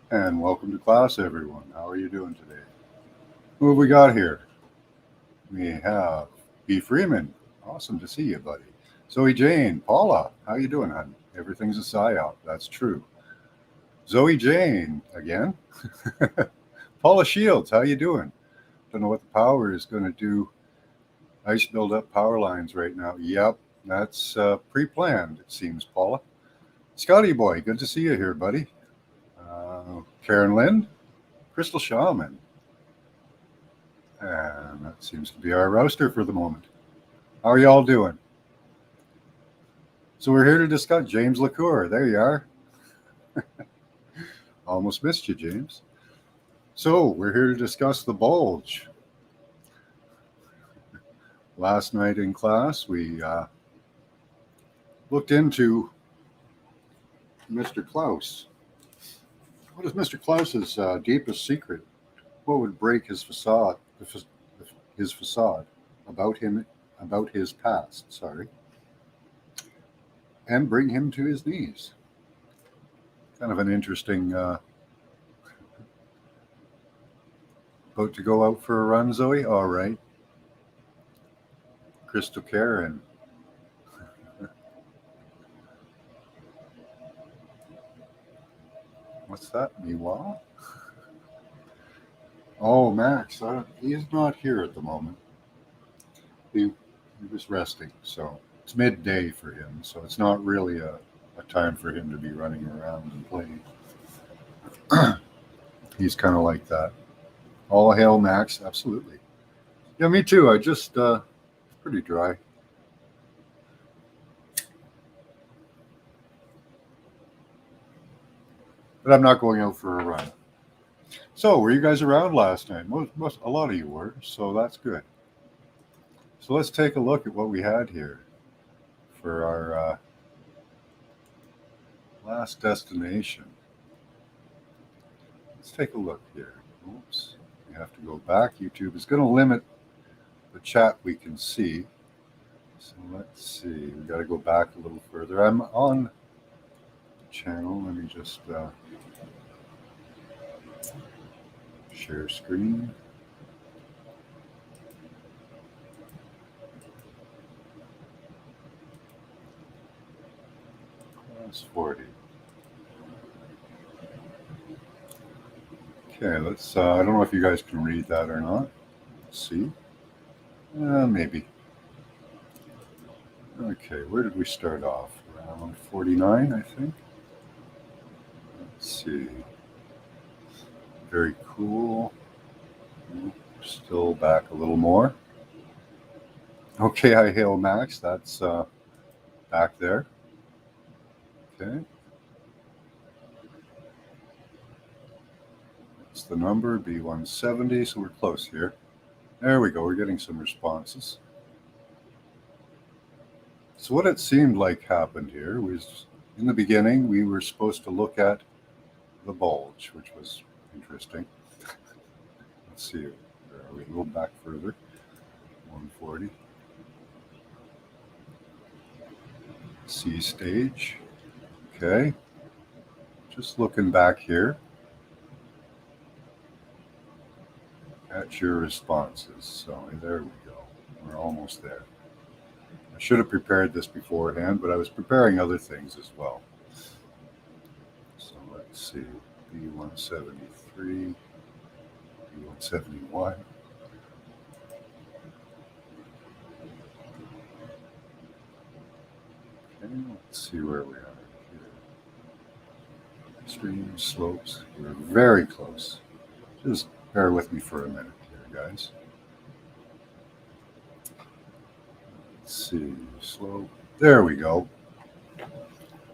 And welcome to class, everyone. How are you doing today? Who have we got here? We have B. Freeman. Awesome to see you, buddy. Zoe Jane, Paula, how you doing, hon? Everything's a psyop. That's true. Zoe Jane, again. Paula Shields, how you doing? Don't know what the power is going to do. Ice build up power lines right now. Yep, that's pre-planned, it seems, Paula. Scotty boy, good to see you here, buddy. Karen Lind, Crystal Shaman. And that seems to be our roster for the moment. How are you all doing? So we're here to discuss James LaCour. There you are. Almost missed you, James. So we're here to discuss the Bulge. Last night in class, we looked into Mr. Klaus. What is Mr. Klaus's deepest secret? What would break his facade? His facade about him, about his past. Sorry, and bring him to his knees. Kind of an interesting. About to go out for a run, Zoe. All right. Crystal Karen. What's that? Miwa? Oh, Max. He is not here at the moment. He was resting, so it's midday for him. So it's not really a time for him to be running around and playing. He's kind of like that. All hail, Max. Absolutely. Yeah, me too. I just pretty dry. But I'm not going out for a run. So, were you guys around last night? A lot of you were, so that's good. So let's take a look at what we had here for our last destination. Let's take a look here. Oops, we have to go back. YouTube is going to limit the chat we can see. So let's see. We got to go back a little further. I'm on the channel. Let me just Share screen. Class 40. Okay, let's, I don't know if you guys can read that or not. Let's see. Maybe. Okay, where did we start off? Around 49, I think. Let's see. Very cool. Still back a little more. Okay, I hail Max. That's back there. Okay. That's the number, B170, so we're close here. There we go, we're getting some responses. So what it seemed like happened here was, in the beginning, we were supposed to look at the bulge, which was interesting. Let's see, where are we? A little back further. 140. C stage. Okay. Just looking back here at your responses. So there we go. We're almost there. I should have prepared this beforehand, but I was preparing other things as well. So let's see. B173, B171. Okay, let's see where we are here. Stream slopes. We're very close. Just bear with me for a minute here, guys. Let's see. Slope. There we go.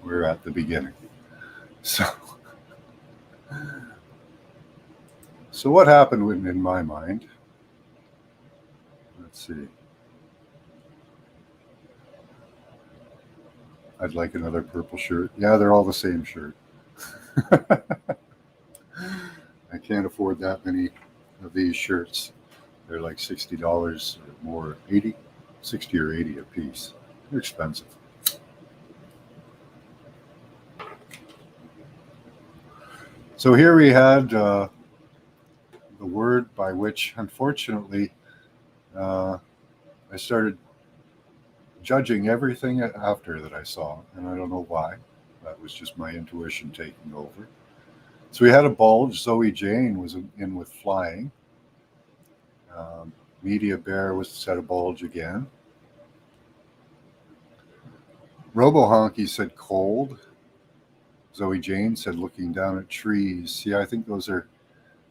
We're at the beginning. So what happened in my mind? Let's see. I'd like another purple shirt. Yeah, they're all the same shirt. I can't afford that many of these shirts. They're like $60 or more, 80, 60 or 80 a piece. They're expensive. So here we had the word by which, unfortunately, I started judging everything after that I saw, and I don't know why. That was just my intuition taking over. So we had a bulge. Zoe Jane was in with flying. Media Bear was set a bulge again. Robo Honky said cold. Zoe Jane said looking down at trees. See, I think those are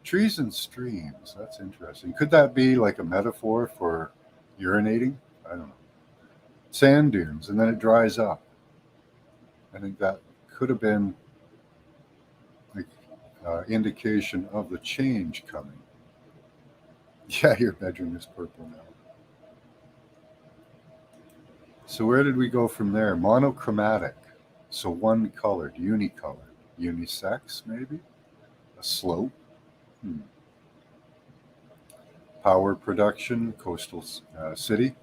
trees and streams. That's interesting. Could that be like a metaphor for urinating? I don't know. Sand dunes, and then it dries up. I think that could have been like indication of the change coming. Yeah, your bedroom is purple now. So where did we go from there? Monochromatic. So one colored, unicolored, unisex maybe? A slope? Power production, coastal city.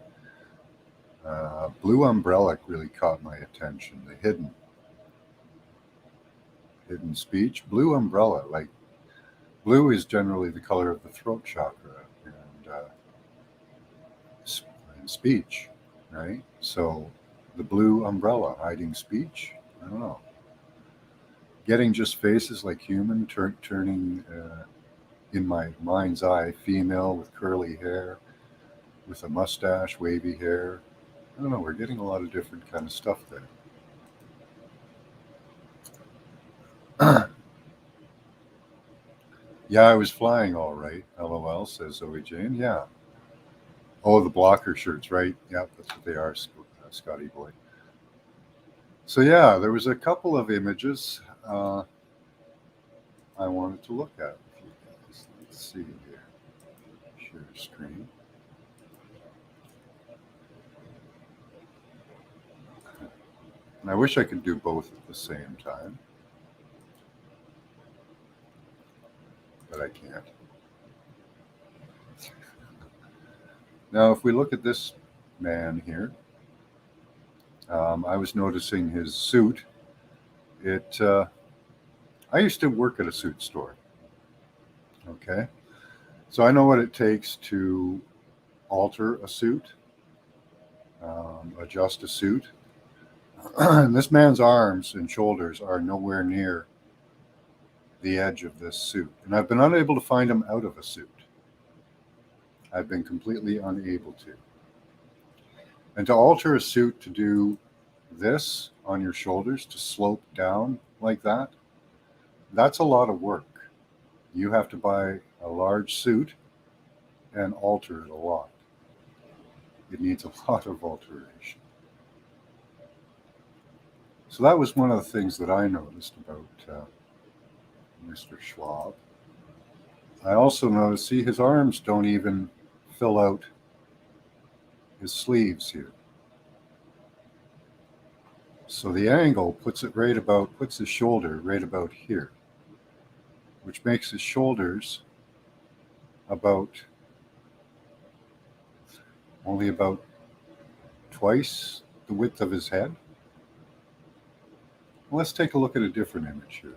Blue umbrella really caught my attention. The hidden speech. Blue umbrella, like blue is generally the color of the throat chakra and speech, right? So the blue umbrella hiding speech. I don't know. Getting just faces like human, turning in my mind's eye, female with curly hair, with a mustache, wavy hair. I don't know. We're getting a lot of different kind of stuff there. Yeah, I was flying all right. LOL, says Zoe Jane. Yeah. Oh, the blocker shirts, right? Yeah, that's what they are, Scotty boy. So yeah, there was a couple of images I wanted to look at with you guys. Let's see here. Share screen. And I wish I could do both at the same time, but I can't. Now, if we look at this man here, I was noticing his suit. I used to work at a suit store. Okay. So I know what it takes to alter a suit, adjust a suit. And this man's arms and shoulders are nowhere near the edge of this suit. And I've been unable to find him out of a suit. I've been completely unable to. And to alter a suit to do this on your shoulders, to slope down like that, that's a lot of work. You have to buy a large suit and alter it a lot. It needs a lot of alteration. So that was one of the things that I noticed about Mr. Schwab. I also noticed, see, his arms don't even fill out his sleeves here. So the angle puts his shoulder right about here, which makes his shoulders only about twice the width of his head. Well, let's take a look at a different image here.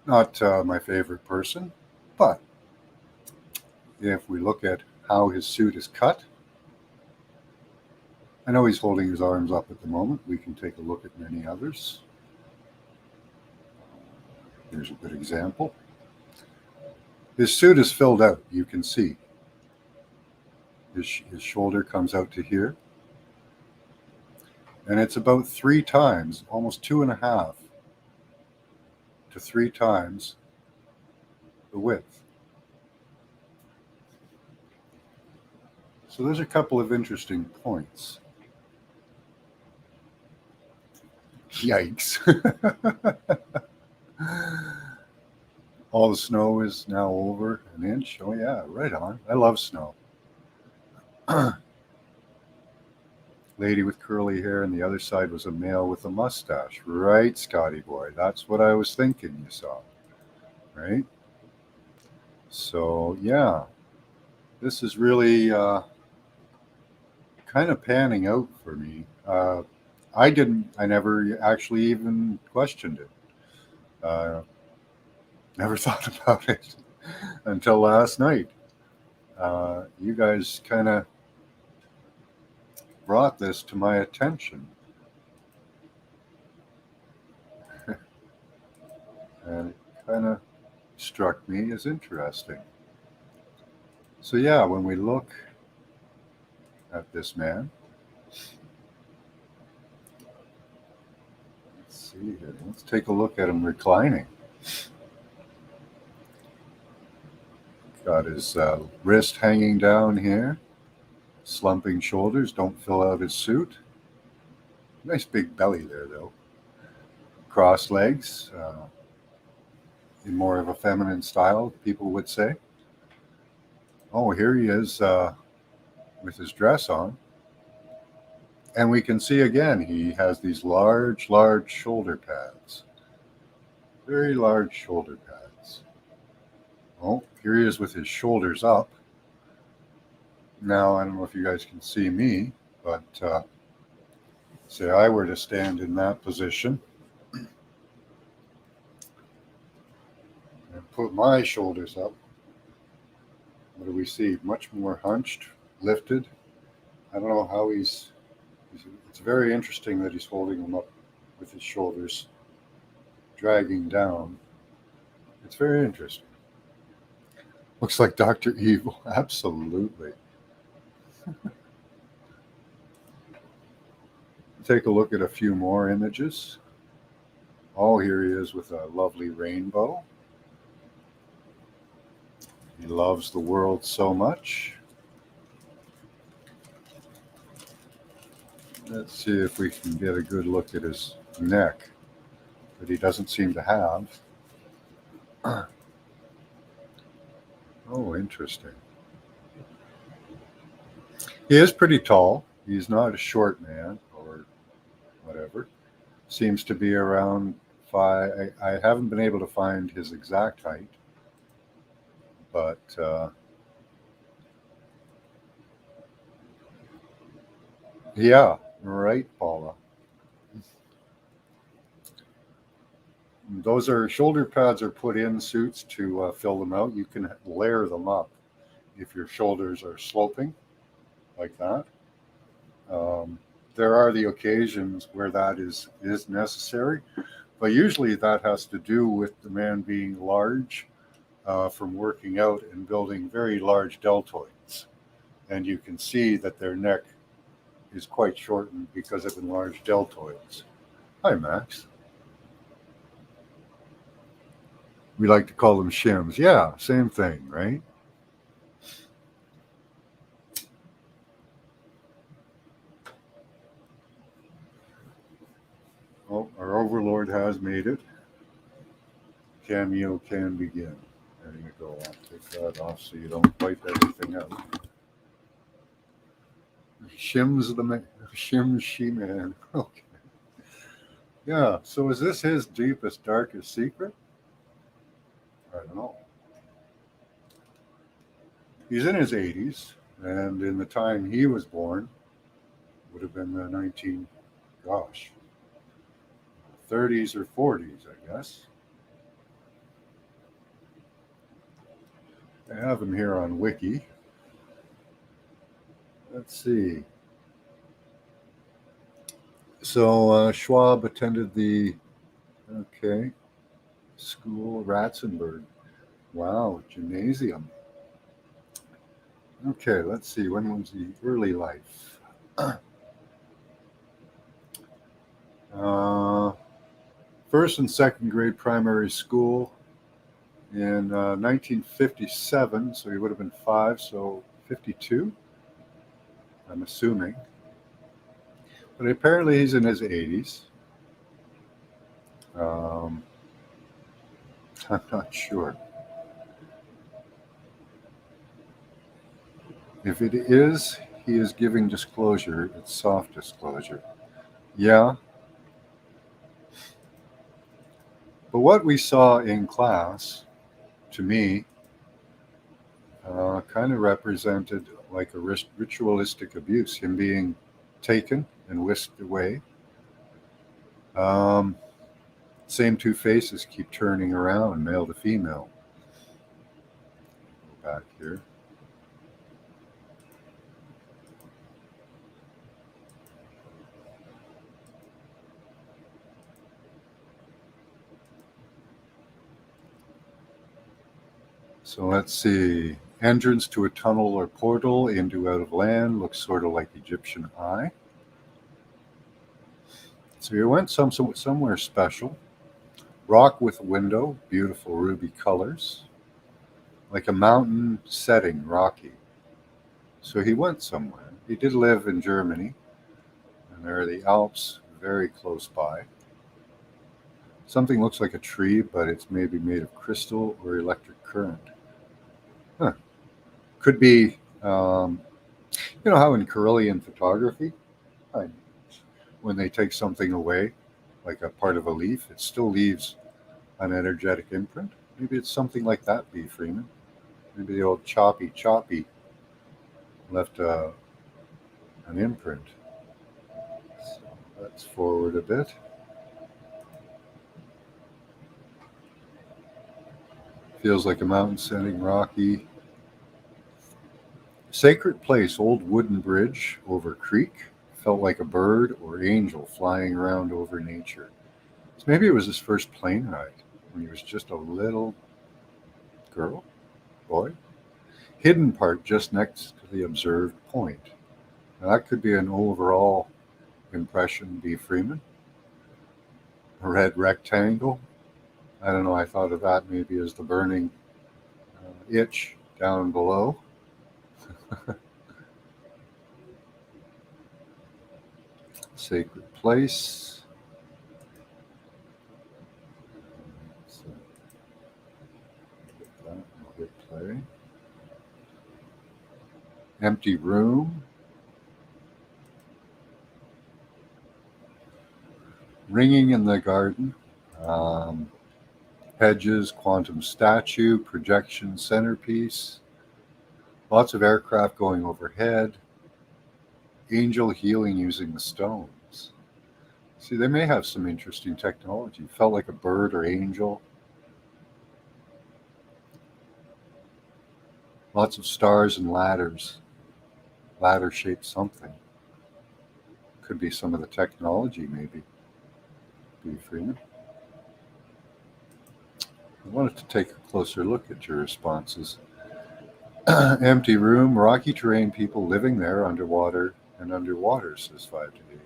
Not my favorite person, but if we look at how his suit is cut, I know he's holding his arms up at the moment. We can take a look at many others. Here's a good example. His suit is filled out, you can see. His shoulder comes out to here. And it's about 3 times, almost 2.5 to 3 times the width. So there's a couple of interesting points. Yikes. All the snow is now over an inch. Oh yeah, right on. I love snow. Lady with curly hair, and the other side was a male with a mustache. Right, Scotty boy. That's what I was thinking you saw. Right? So yeah, this is really kind of panning out for me. I never actually even questioned it. Never thought about it until last night. You guys kind of brought this to my attention. And it kind of struck me as interesting. So yeah, when we look at this man, let's see here. Let's take a look at him reclining. Got his wrist hanging down here. Slumping shoulders don't fill out his suit. Nice big belly there, though. Crossed legs, in more of a feminine style, people would say. Oh, here he is with his dress on. And we can see again, he has these large, large shoulder pads. Very large shoulder pads. Oh, here he is with his shoulders up. Now, I don't know if you guys can see me, but say I were to stand in that position and put my shoulders up, what do we see? Much more hunched, lifted. I don't know how it's very interesting that he's holding them up with his shoulders dragging down. It's very interesting. Looks like Dr. Evil, absolutely. Take a look at a few more images. Oh, here he is with a lovely rainbow. He loves the world so much. Let's see if we can get a good look at his neck that he doesn't seem to have. Oh, interesting. He is pretty tall. He's not a short man or whatever. Seems to be around 5. I haven't been able to find his exact height, but Yeah, right, Paula. Those are shoulder pads are put in suits to fill them out. You can layer them up if your shoulders are sloping like that. Um, there are the occasions where that is necessary, but usually that has to do with the man being large from working out and building very large deltoids. And you can see that their neck is quite shortened because of enlarged deltoids. Hi, Max. We like to call them shims. Yeah, same thing, right? Oh, our overlord has made it. Cameo can begin. There you go. I'll take that off so you don't wipe everything out. Shim's the man. Shim's she man. Okay. Yeah. So is this his deepest, darkest secret? I don't know. He's in his 80s, and in the time he was born, would have been the 19, gosh, 30s or 40s, I guess. I have him here on Wiki. Let's see. So Schwab attended the okay school Ratzenberg. Wow, gymnasium. Okay, let's see. When was the early life? uh, first and second grade primary school in 1957. So he would have been 5. So 52. I'm assuming. But apparently he's in his 80s. Um, I'm not sure. If it is, he is giving disclosure. It's soft disclosure. Yeah, but what we saw in class, to me, kind of represented like a ritualistic abuse, him being taken and whisked away. Um, same two faces keep turning around, male to female. Go back here. So let's see. Entrance to a tunnel or portal into out of land looks sort of like Egyptian eye. So you went somewhere special. Rock with window, beautiful ruby colors, like a mountain setting, rocky. So he went somewhere. He did live in Germany, and there are the Alps very close by. Something looks like a tree, but it's maybe made of crystal or electric current. Huh. Could be, you know how in Carillion photography, I- when they take something away, like a part of a leaf, it still leaves an energetic imprint. Maybe it's something like that, B. Freeman. Maybe the old choppy left an imprint. So let's forward a bit. Feels like a mountain setting, rocky. Sacred place, old wooden bridge over creek. Felt like a bird or angel flying around over nature. So maybe it was his first plane ride when he was just a little girl, boy. Hidden part just next to the observed point. Now that could be an overall impression, B. Freeman. A red rectangle. I don't know, I thought of that maybe as the burning itch down below. Sacred place. So, hit that, I'll hit play. Empty room. Ringing in the garden. Um, hedges, quantum statue, projection centerpiece. Lots of aircraft going overhead. angel healing using the stones. See, they may have some interesting technology. Felt like a bird or angel. Lots of stars and ladders. Ladder shaped something. Could be some of the technology, maybe. B. Freeman. I wanted to take a closer look at your responses. Empty room, rocky terrain, people living there underwater and underwater, says 5 to 8.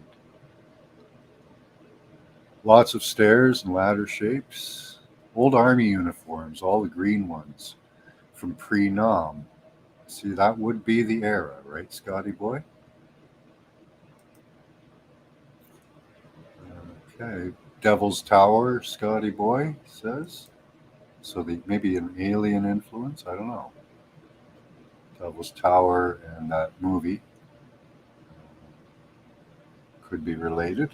Lots of stairs and ladder shapes. Old army uniforms, all the green ones from pre-Nam. See, that would be the era, right, Scotty boy? Okay. Devil's Tower, Scotty boy says. So maybe an alien influence, I don't know. Devil's Tower and that movie could be related.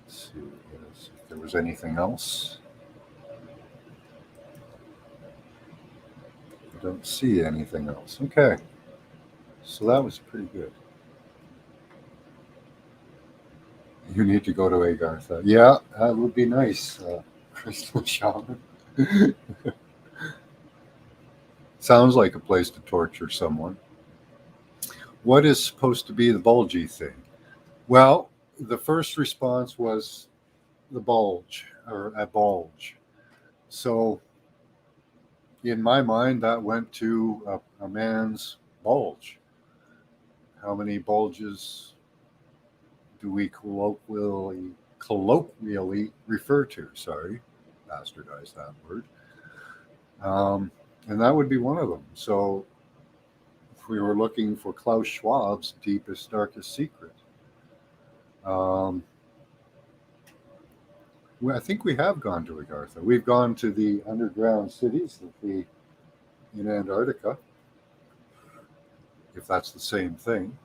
Let's see if there was anything else. I don't see anything else. Okay. So that was pretty good. You need to go to Agartha. Yeah, that would be nice, Crystal Shaman. Sounds like a place to torture someone. What is supposed to be the Bulge thing? Well, the first response was the bulge, or a bulge. So, in my mind, that went to a man's bulge. How many bulges do we colloquially refer to? Sorry, bastardized that word. And that would be one of them. So, if we were looking for Klaus Schwab's deepest, darkest secret, I think we have gone to Agartha. We've gone to the underground cities in Antarctica, if that's the same thing.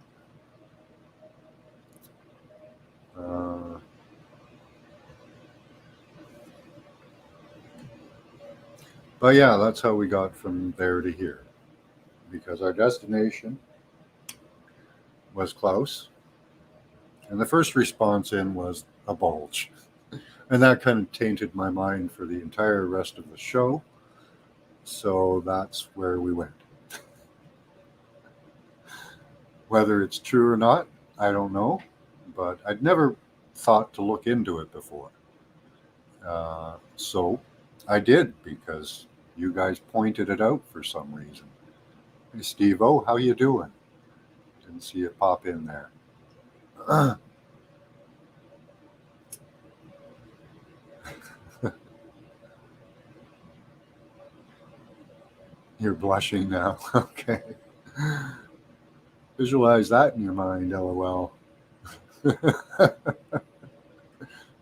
But yeah, that's how we got from there to here, because our destination was Klaus, and the first response in was a bulge. And that kind of tainted my mind for the entire rest of the show. So that's where we went. Whether it's true or not, I don't know. But I'd never thought to look into it before. So I did, because you guys pointed it out for some reason. Hey, Steve-O, how you doing? Didn't see it pop in there. You're blushing now. Okay. Visualize that in your mind, LOL.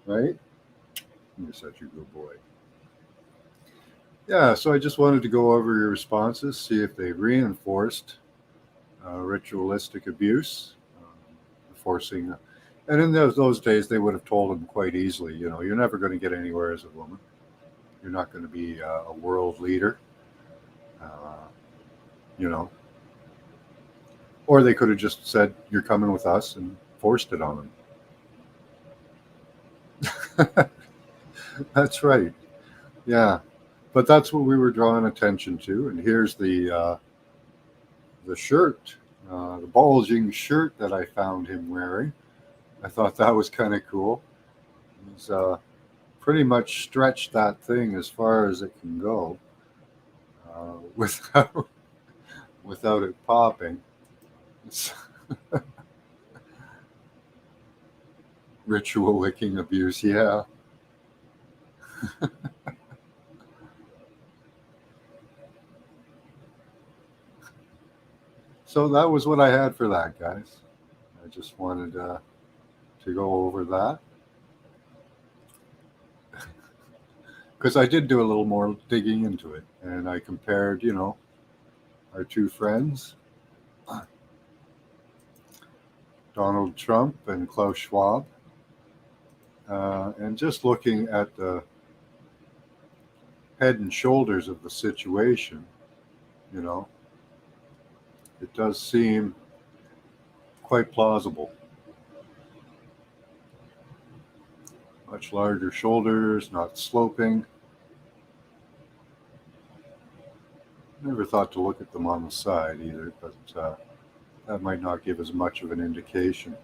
Right? You're such a good boy. Yeah, so I just wanted to go over your responses, see if they reinforced ritualistic abuse, forcing. And in those days, they would have told him quite easily, you're never going to get anywhere as a woman. You're not going to be a world leader. Or they could have just said, you're coming with us, and forced it on them. That's right. Yeah. But that's what we were drawing attention to. And here's the shirt, the bulging shirt that I found him wearing. I thought that was kind of cool. He's pretty much stretched that thing as far as it can go without it popping. Ritual licking abuse, yeah. So that was what I had for that, guys. I just wanted to go over that. Because I did do a little more digging into it, and I compared, our two friends, Donald Trump and Klaus Schwab, and just looking at the head and shoulders of the situation, It does seem quite plausible. Much larger shoulders, not sloping. Never thought to look at them on the side either, but that might not give as much of an indication.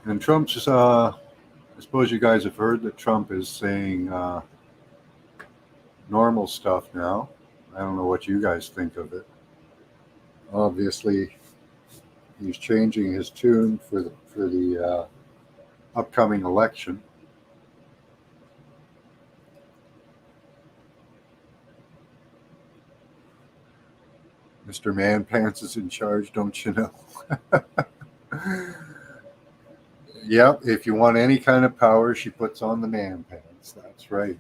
And Trump's, I suppose you guys have heard that Trump is saying normal stuff now. I don't know what you guys think of it. Obviously, he's changing his tune for the upcoming election. Mr. Man Pants is in charge, don't you know? Yep, if you want any kind of power, she puts on the man pants. That's right.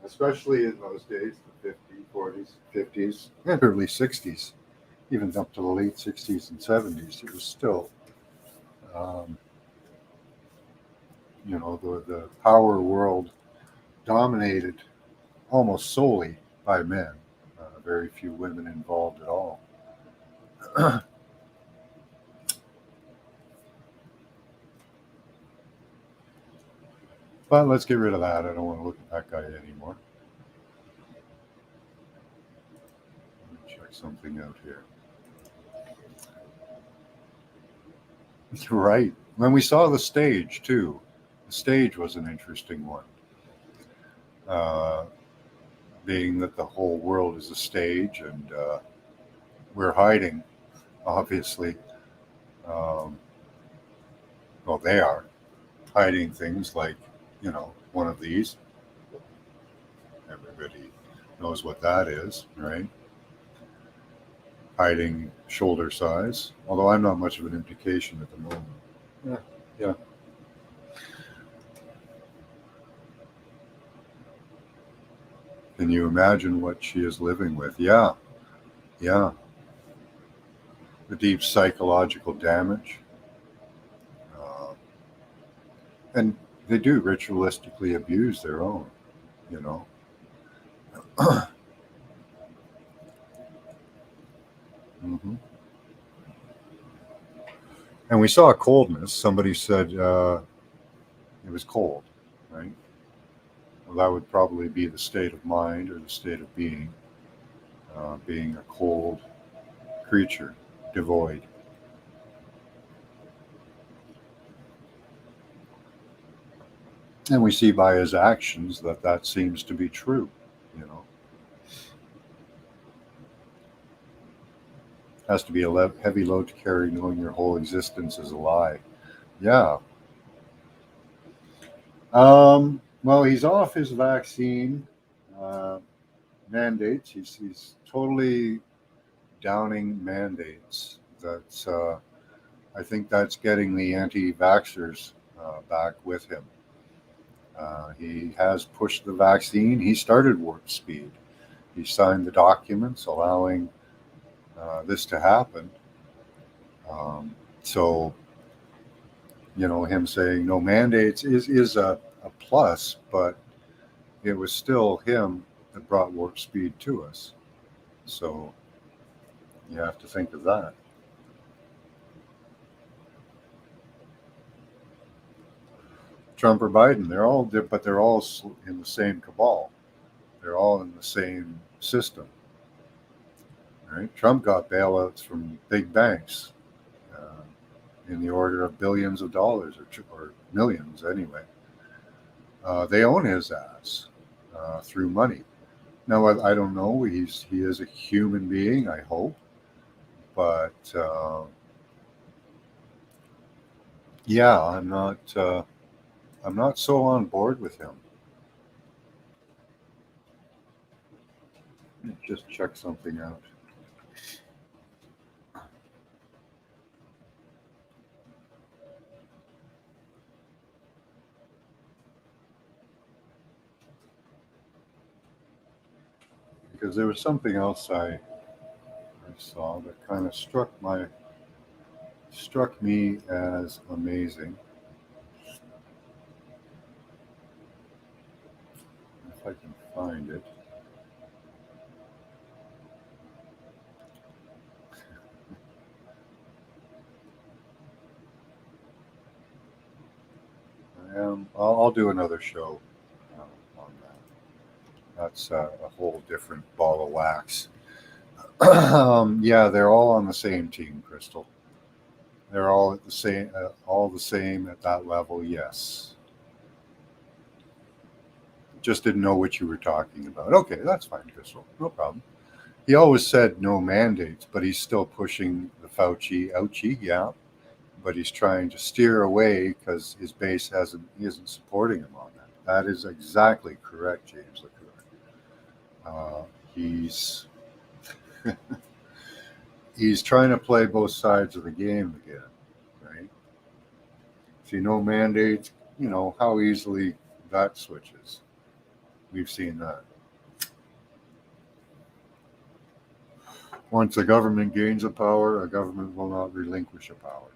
Especially in those days, the 50s, 40s, 50s, and early 60s, even up to the late 60s and 70s. It was still, um, the power world dominated almost solely by men. Very few women involved at all. But let's get rid of that. I don't want to look at that guy anymore. Let me check something out here. Right. When we saw the stage, too, the stage was an interesting one. Being that the whole world is a stage and we're hiding, obviously. Well, they are hiding things like, one of these. Everybody knows what that is, right? Hiding shoulder size, although I'm not much of an indication at the moment. Yeah. Can you imagine what she is living with? Yeah. The deep psychological damage. And they do ritualistically abuse their own, you know. hmm And we saw coldness. Somebody said it was cold, right? Well, that would probably be the state of mind or the state of being a cold creature, devoid. And we see by his actions that that seems to be true, you know. Has to be a heavy load to carry knowing your whole existence is a lie. Yeah. Well, he's off his vaccine uh, mandates. He's totally downing mandates. That's I think that's getting the anti-vaxxers back with him. He has pushed the vaccine. He started warp speed. He signed the documents allowing this to happen. So, him saying no mandates is a plus, but it was still him that brought warp speed to us. So you have to think of that. Trump or Biden, but they're all in the same cabal. They're all in the same system. Right? Trump got bailouts from big banks in the order of billions of dollars or millions anyway. They own his ass through money. Now I don't know. He is a human being. I hope, but yeah, I'm not. I'm not so on board with him. Let me just check something out. Because there was something else I saw that kind of struck me as amazing. if I can find it. I'll do another show on that. That's a whole different ball of wax. Yeah, they're all on the same team, Crystal. They're all the same at that level. Yes, just didn't know what you were talking about. Okay, that's fine, Crystal. No problem. He always said no mandates, but he's still pushing the Fauci ouchie, yeah. But he's trying to steer away because his base isn't supporting him on that. That is exactly correct, James LeCoeur. He's he's trying to play both sides of the game again, right? See, no mandates. You know how easily that switches. We've seen that. Once a government gains a power, a government will not relinquish a power.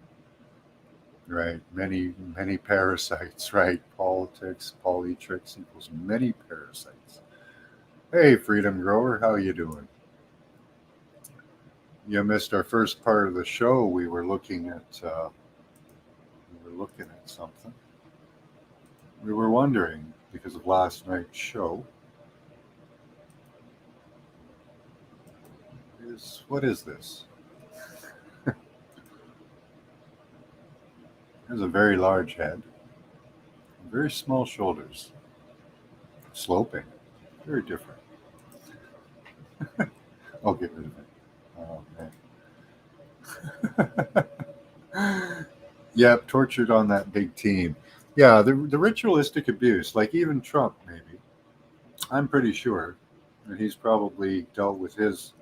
Right? Many parasites, right? Politics, politricks equals many parasites. Hey, Freedom Grower, how you doing? You missed our first part of the show. We were looking at something. We were wondering because of last night's show. What is this? There's a very large head, very small shoulders, sloping, very different. I'll get rid of it. Oh man. Yep, tortured on that big team. Yeah, the ritualistic abuse, like even Trump, maybe. I'm pretty sure that he's probably dealt with his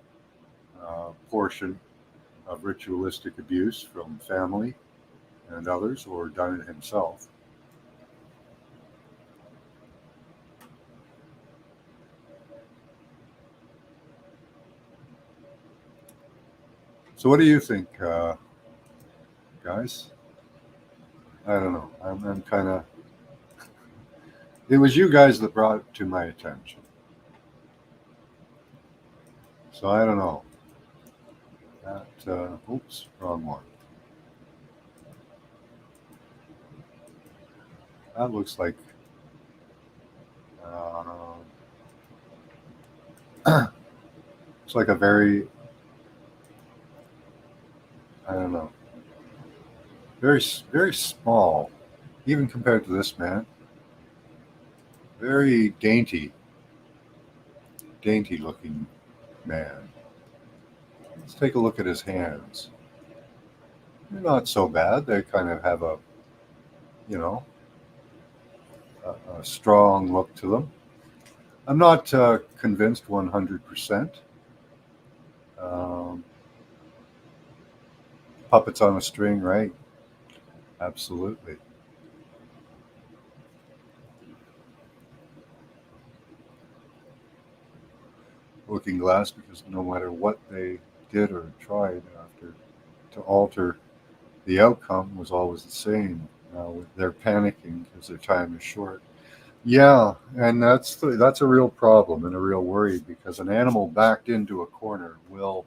portion of ritualistic abuse from family and others, or done it himself. So, what do you think, guys? I don't know. I'm kind of. It was you guys that brought it to my attention. So I don't know. Oops, wrong one. That looks like. Uh, it's like a very. I don't know. Very small, even compared to this man. Very dainty looking man. Let's take a look at his hands. They're not so bad. They kind of have you know, a strong look to them. I'm not convinced 100%. Um, Puppets on a string, right? Absolutely. Looking glass because no matter what they did or tried after to alter the outcome was always the same. They're panicking because their time is short. Yeah, and that's a real problem and a real worry because an animal backed into a corner will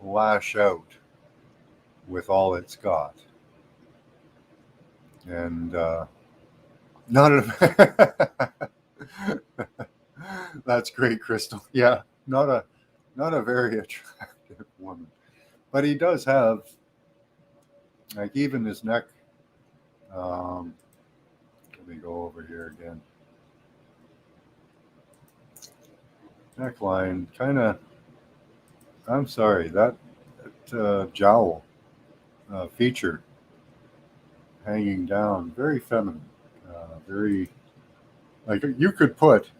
lash out with all it's got, and not a. That's great, Crystal. Yeah, not a not a very attractive woman, but he does have like even his neck. Um, Let me go over here again. Neckline, kind of. I'm sorry that jowl feature hanging down, very feminine, very like you could put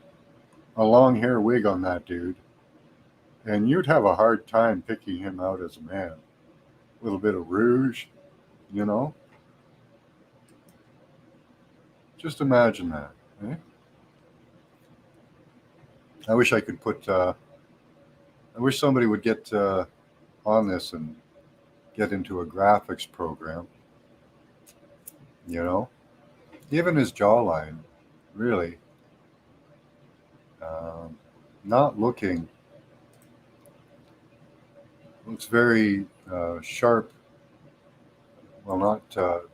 a long hair wig on that dude, and you'd have a hard time picking him out as a man. A little bit of rouge, you know. Just imagine that. Eh? I wish I could put. I wish somebody would get on this and get into a graphics program. You know, even his jawline, really. Um, not looking, looks very sharp. Well,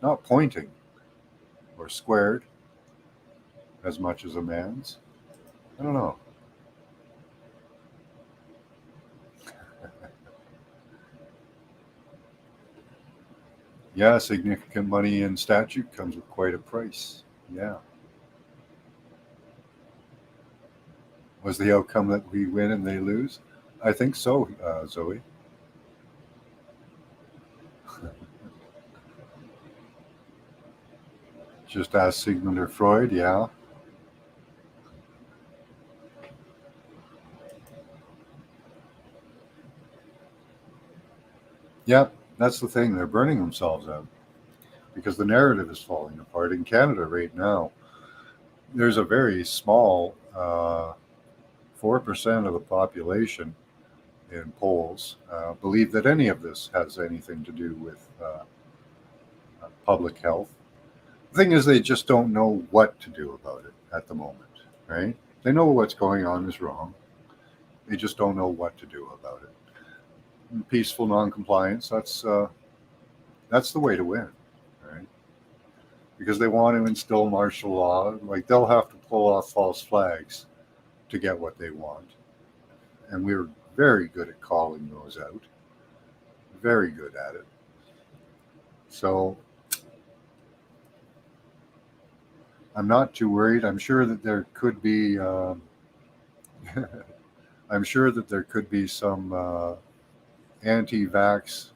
not pointing or squared as much as a man's. I don't know. Yeah, significant money in statute comes with quite a price. Yeah. Was the outcome that we win and they lose? I think so, Zoe. Just ask Sigmund or Freud. Yeah. Yeah, that's the thing. They're burning themselves out because the narrative is falling apart in Canada right now. There's a very small 4% of the population in polls believe that any of this has anything to do with public health. The thing is, they just don't know what to do about it at the moment, right? They know what's going on is wrong. They just don't know what to do about it. And peaceful noncompliance, that's the way to win, right? Because they want to instill martial law. Like they'll have to pull off false flags to get what they want. And we're very good at calling those out, very good at it. So I'm not too worried. I'm sure that there could be, I'm sure that there could be some anti-vax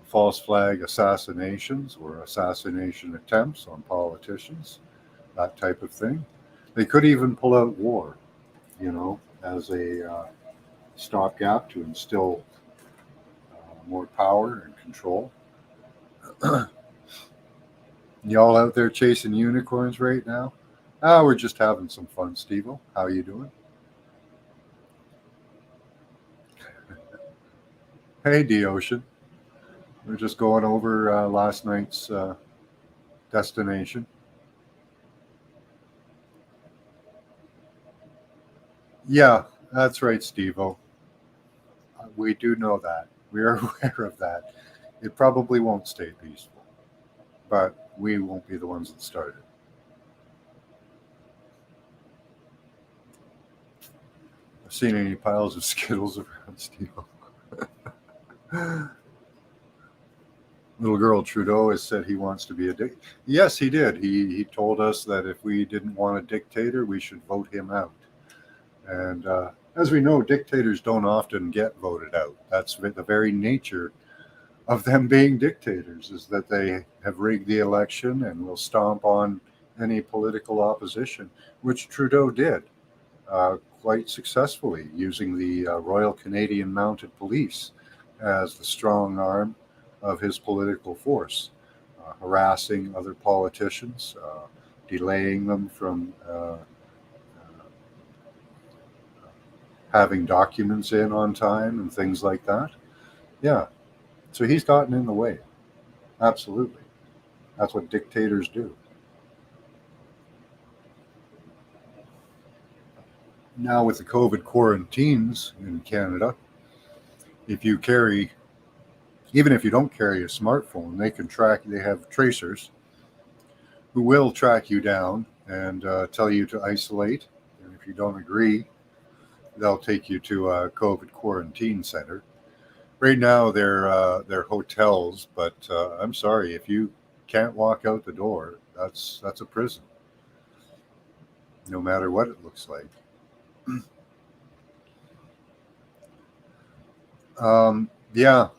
false flag assassinations or assassination attempts on politicians, that type of thing. They could even pull out war, as a stopgap to instill more power and control. Y'all out there chasing unicorns right now? Ah, we're just having some fun, Steve. How you doing? Hey, D Ocean. We're just going over last night's destination. Yeah, that's right, Steve. We do know that. We are aware of that. It probably won't stay peaceful, but we won't be the ones that started. I've seen any piles of Skittles around, Steve. Little girl Trudeau has said he wants to be a dictator. Yes, he did. He told us that if we didn't want a dictator, we should vote him out. And as we know, dictators don't often get voted out. That's the very nature of them being dictators, is that they have rigged the election and will stomp on any political opposition, which Trudeau did quite successfully, using the Royal Canadian Mounted Police as the strong arm of his political force, harassing other politicians, delaying them from having documents in on time and things like that. Yeah, so he's gotten in the way. Absolutely. That's what dictators do. Now, with the COVID quarantines in Canada, if you carry, even if you don't carry a smartphone, they can track, they have tracers who will track you down and tell you to isolate. And if you don't agree, they'll take you to a COVID quarantine center. Right now, they're hotels, but I'm sorry, if you can't walk out the door, that's a prison, no matter what it looks like. Yeah,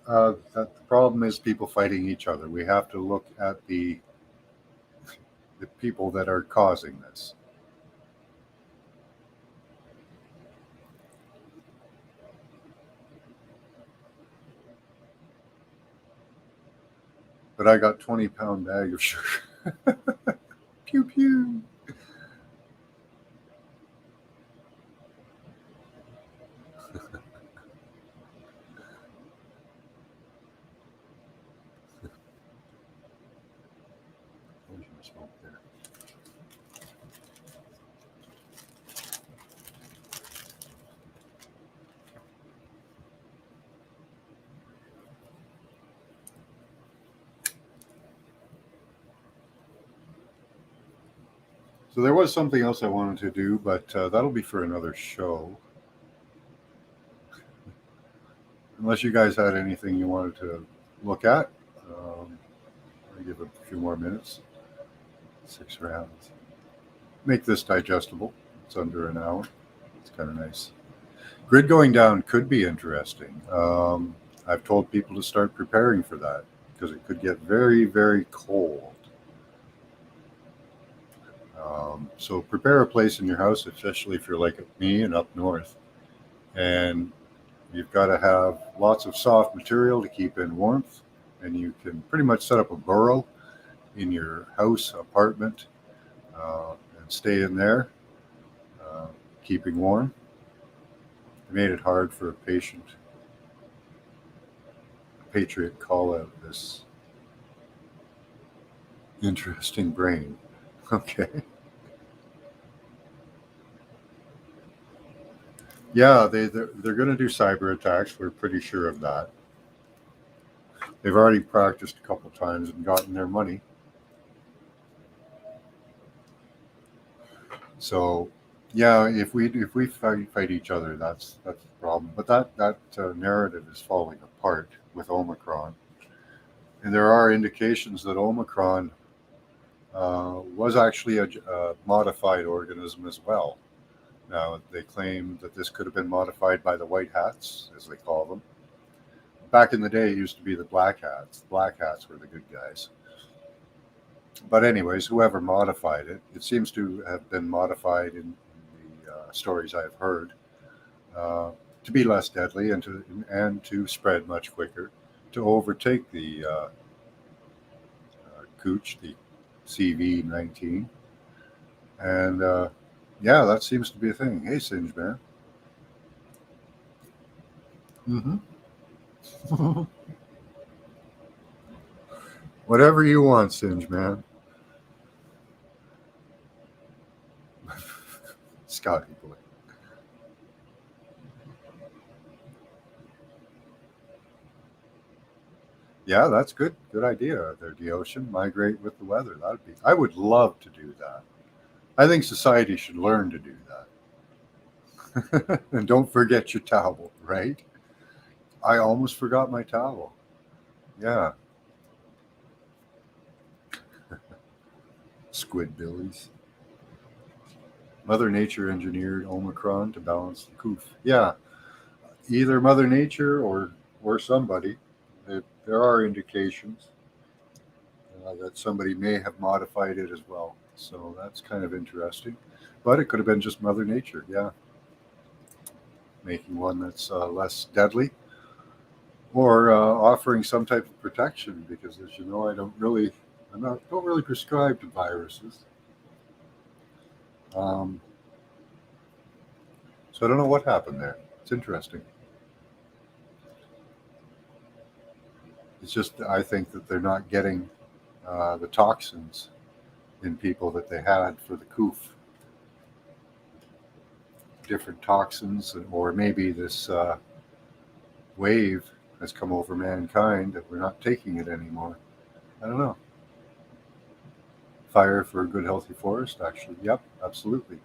the problem is people fighting each other. We have to look at the people that are causing this. But I got 20-pound bag of sugar. Pew pew. There's my smoke there. So there was something else I wanted to do, but that'll be for another show. Unless you guys had anything you wanted to look at. I'll give it a few more minutes. 6 rounds. Make this digestible. It's under an hour. It's kind of nice. Grid going down could be interesting. I've told people to start preparing for that because it could get very, very cold. So prepare a place in your house, especially if you're like me and up north. And you've got to have lots of soft material to keep in warmth. And you can pretty much set up a burrow in your house, apartment, and stay in there, keeping warm. I made it hard for a patriot call out this interesting brain. Okay. Yeah, they're going to do cyber attacks. We're pretty sure of that. They've already practiced a couple times and gotten their money. So, yeah, if we fight each other, that's the problem. But that narrative is falling apart with Omicron, and there are indications that Omicron was actually a modified organism as well. Now, they claim that this could have been modified by the white hats, as they call them. Back in the day, it used to be the black hats. The black hats were the good guys. But anyways, whoever modified it, it seems to have been modified in the stories I've heard to be less deadly and to spread much quicker, to overtake the Cooch, the CV-19. And yeah, that seems to be a thing. Hey, Singe Man. Mm-hmm. Whatever you want, Singe Man. Scotty boy. Yeah, that's good. Good idea there, the ocean. Migrate with the weather. I would love to do that. I think society should learn to do that. And don't forget your towel, right? I almost forgot my towel. Yeah. Squidbillies. Mother Nature engineered Omicron to balance the coof. Yeah, either Mother Nature or somebody. There are indications that somebody may have modified it as well. So that's kind of interesting. But it could have been just Mother Nature, yeah. Making one that's less deadly or offering some type of protection because, as you know, don't really prescribe to viruses. So I don't know what happened there. It's interesting. It's just I think that they're not getting the toxins in people that they had for the coof. Different toxins, or maybe this wave has come over mankind that we're not taking it anymore. I don't know. Fire for a good, healthy forest, actually. Yep, absolutely.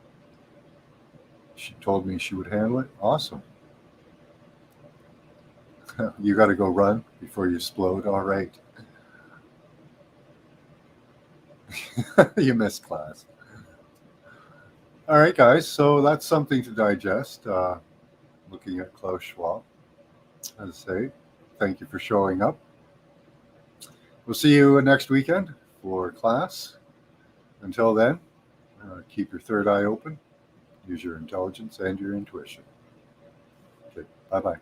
She told me she would handle it. Awesome. You got to go run before you explode. All right. You missed class. All right, guys. So that's something to digest. Looking at Klaus Schwab. As I say, thank you for showing up. We'll see you next weekend for class. Until then, keep your third eye open. Use your intelligence and your intuition. Okay, bye-bye.